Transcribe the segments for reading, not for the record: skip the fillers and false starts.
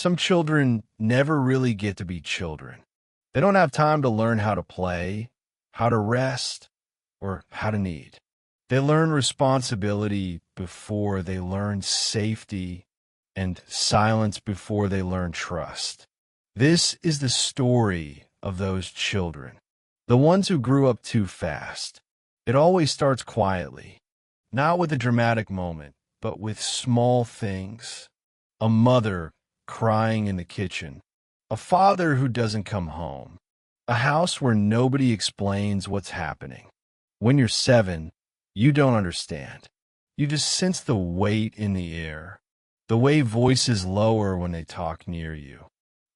Some children never really get to be children. They don't have time to learn how to play, how to rest, or how to need. They learn responsibility before they learn safety, and silence before they learn trust. This is the story of those children, the ones who grew up too fast. It always starts quietly, not with a dramatic moment, but with small things. A mother crying in the kitchen, a father who doesn't come home, a house where nobody explains what's happening. When you're 7, you don't understand. You just sense the weight in the air, the way voices lower when they talk near you,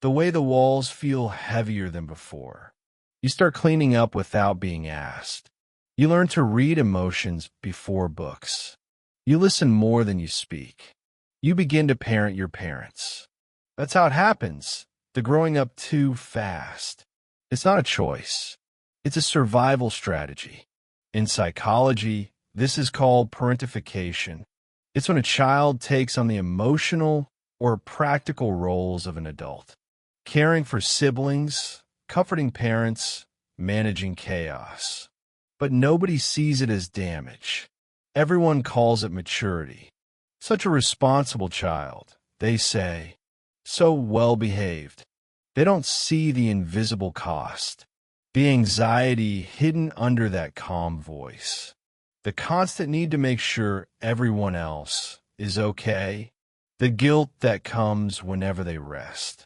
the way the walls feel heavier than before. You start cleaning up without being asked. You learn to read emotions before books. You listen more than you speak. You begin to parent your parents. That's how it happens, the growing up too fast. It's not a choice. It's a survival strategy. In psychology, this is called parentification. It's when a child takes on the emotional or practical roles of an adult, caring for siblings, comforting parents, managing chaos. But nobody sees it as damage. Everyone calls it maturity. Such a responsible child, they say, so well-behaved. They don't see the invisible cost, the anxiety hidden under that calm voice, the constant need to make sure everyone else is okay, the guilt that comes whenever they rest.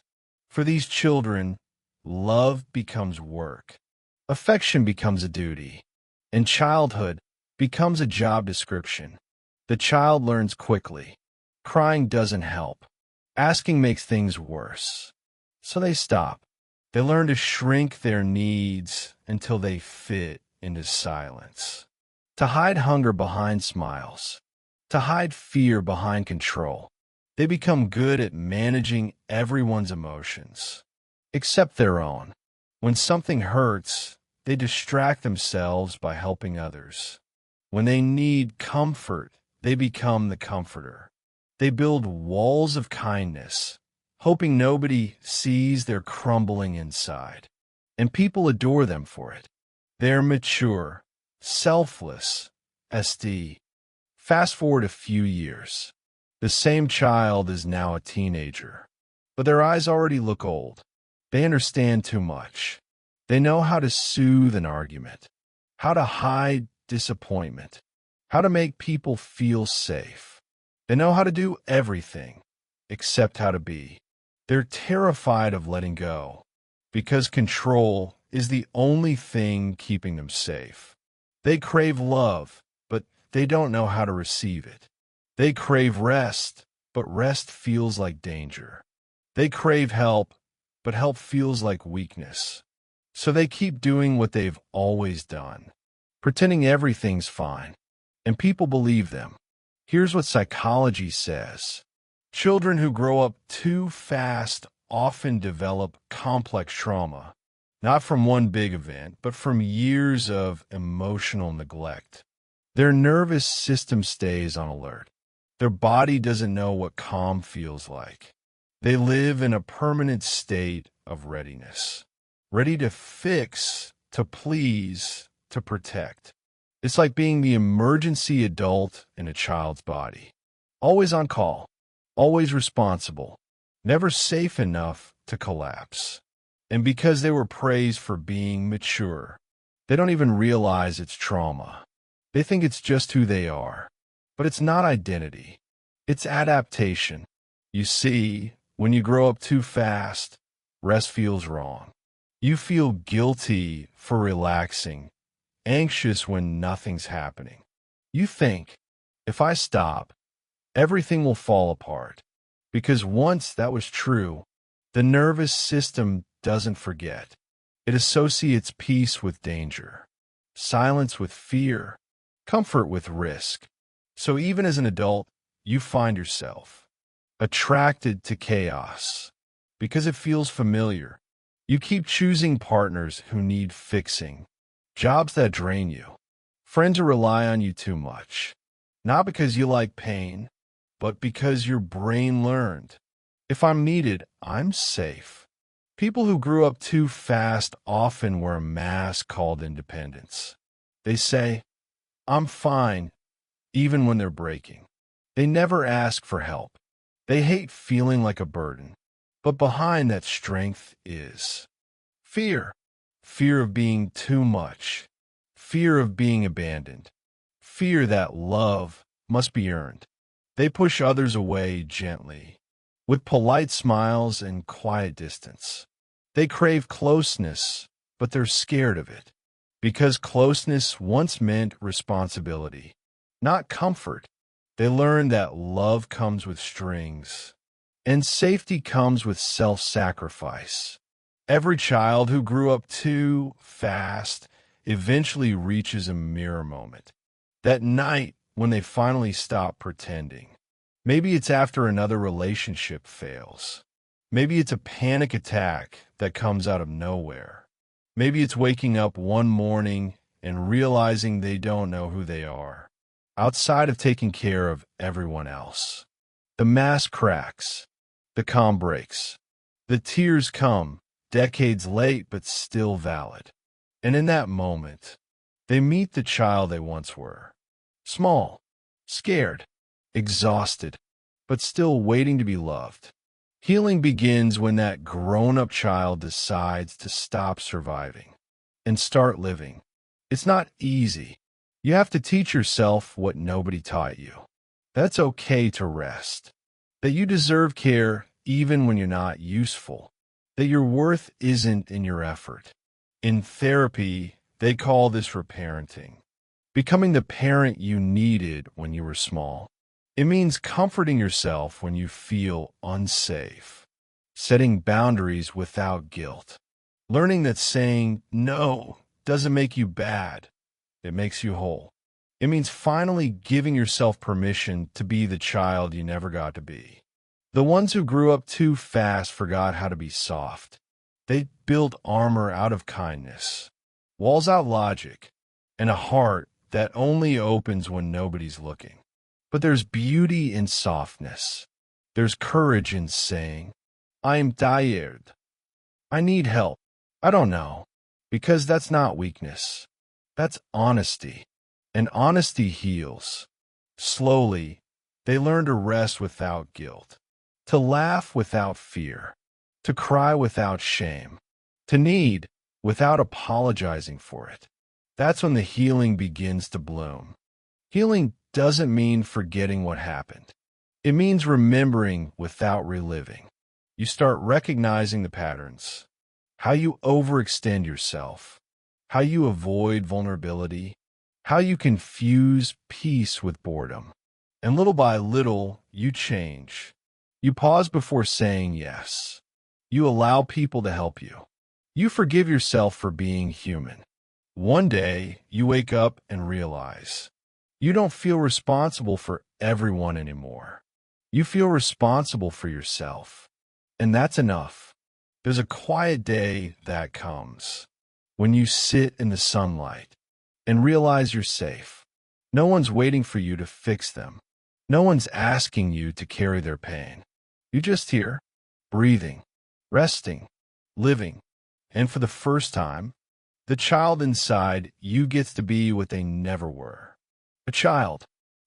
For these children, love becomes work, affection becomes a duty, and childhood becomes a job description. The child learns quickly. Crying doesn't help. Asking makes things worse. So they stop. They learn to shrink their needs until they fit into silence. To hide hunger behind smiles. To hide fear behind control. They become good at managing everyone's emotions, except their own. When something hurts, they distract themselves by helping others. When they need comfort, they become the comforter. They build walls of kindness, hoping nobody sees they're crumbling inside. And people adore them for it. They're mature, selfless, SD. Fast forward a few years. The same child is now a teenager, but their eyes already look old. They understand too much. They know how to soothe an argument, how to hide disappointment, how to make people feel safe. They know how to do everything except how to be. They're terrified of letting go because control is the only thing keeping them safe. They crave love, but they don't know how to receive it. They crave rest, but rest feels like danger. They crave help, but help feels like weakness. So they keep doing what they've always done, pretending everything's fine, and people believe them. Here's what psychology says. Children who grow up too fast often develop complex trauma, not from one big event, but from years of emotional neglect. Their nervous system stays on alert. Their body doesn't know what calm feels like. They live in a permanent state of readiness, ready to fix, to please, to protect. It's like being the emergency adult in a child's body. Always on call, always responsible, never safe enough to collapse. And because they were praised for being mature, they don't even realize it's trauma. They think it's just who they are. But it's not identity. It's adaptation. You see, when you grow up too fast, rest feels wrong. You feel guilty for relaxing, anxious when nothing's happening. You think, if I stop, everything will fall apart. Because once that was true, the nervous system doesn't forget. It associates peace with danger, silence with fear, comfort with risk. So even as an adult, you find yourself attracted to chaos because it feels familiar. You keep choosing partners who need fixing, jobs that drain you, friends who rely on you too much, not because you like pain, but because your brain learned If I'm needed, I'm safe. People who grew up too fast often wear a mask called independence. They say, I'm fine, even when they're breaking. They never ask for help. They hate feeling like a burden. But behind that strength is fear. Fear of being too much. Fear of being abandoned. Fear that love must be earned. They push others away gently, with polite smiles and quiet distance. They crave closeness, but they're scared of it, because closeness once meant responsibility, not comfort. They learn that love comes with strings, and safety comes with self-sacrifice. Every child who grew up too fast eventually reaches a mirror moment. That night when they finally stop pretending. Maybe it's after another relationship fails. Maybe it's a panic attack that comes out of nowhere. Maybe it's waking up one morning and realizing they don't know who they are, outside of taking care of everyone else. The mask cracks. The calm breaks. The tears come, decades late but still valid. And in that moment, they meet the child they once were. Small, scared, exhausted, but still waiting to be loved. Healing begins when that grown-up child decides to stop surviving and start living. It's not easy. You have to teach yourself what nobody taught you. That's okay to rest. That you deserve care even when you're not useful. That your worth isn't in your effort. In therapy, they call this reparenting. Becoming the parent you needed when you were small. It means comforting yourself when you feel unsafe. Setting boundaries without guilt. Learning that saying no doesn't make you bad. It makes you whole. It means finally giving yourself permission to be the child you never got to be. The ones who grew up too fast forgot how to be soft. They built armor out of kindness, walls out logic, and a heart that only opens when nobody's looking. But there's beauty in softness. There's courage in saying, I'm tired. I need help. I don't know. Because that's not weakness. That's honesty. And honesty heals. Slowly, they learn to rest without guilt, to laugh without fear, to cry without shame, to need without apologizing for it. That's when the healing begins to bloom. Healing doesn't mean forgetting what happened. It means remembering without reliving. You start recognizing the patterns, how you overextend yourself, how you avoid vulnerability, how you confuse peace with boredom. And little by little, you change. You pause before saying yes. You allow people to help you. You forgive yourself for being human. One day, you wake up and realize you don't feel responsible for everyone anymore. You feel responsible for yourself. And that's enough. There's a quiet day that comes when you sit in the sunlight and realize you're safe. No one's waiting for you to fix them. No one's asking you to carry their pain. You're just here, breathing, resting, living. And for the first time, the child inside you gets to be what they never were. A child.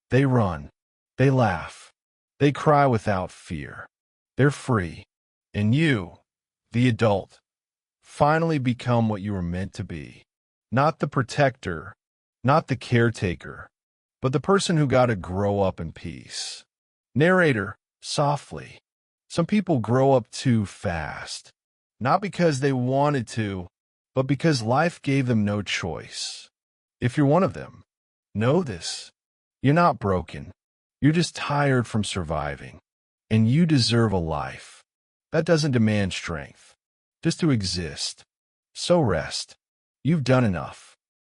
They run. They laugh. They cry without fear. They're free. And you, the adult, finally become what you were meant to be. Not the protector, not the caretaker, but the person who got to grow up in peace. Narrator, softly. Some people grow up too fast, not because they wanted to, but because life gave them no choice. If you're one of them, know this. You're not broken. You're just tired from surviving, and you deserve a life that doesn't demand strength, just to exist. So rest. You've done enough.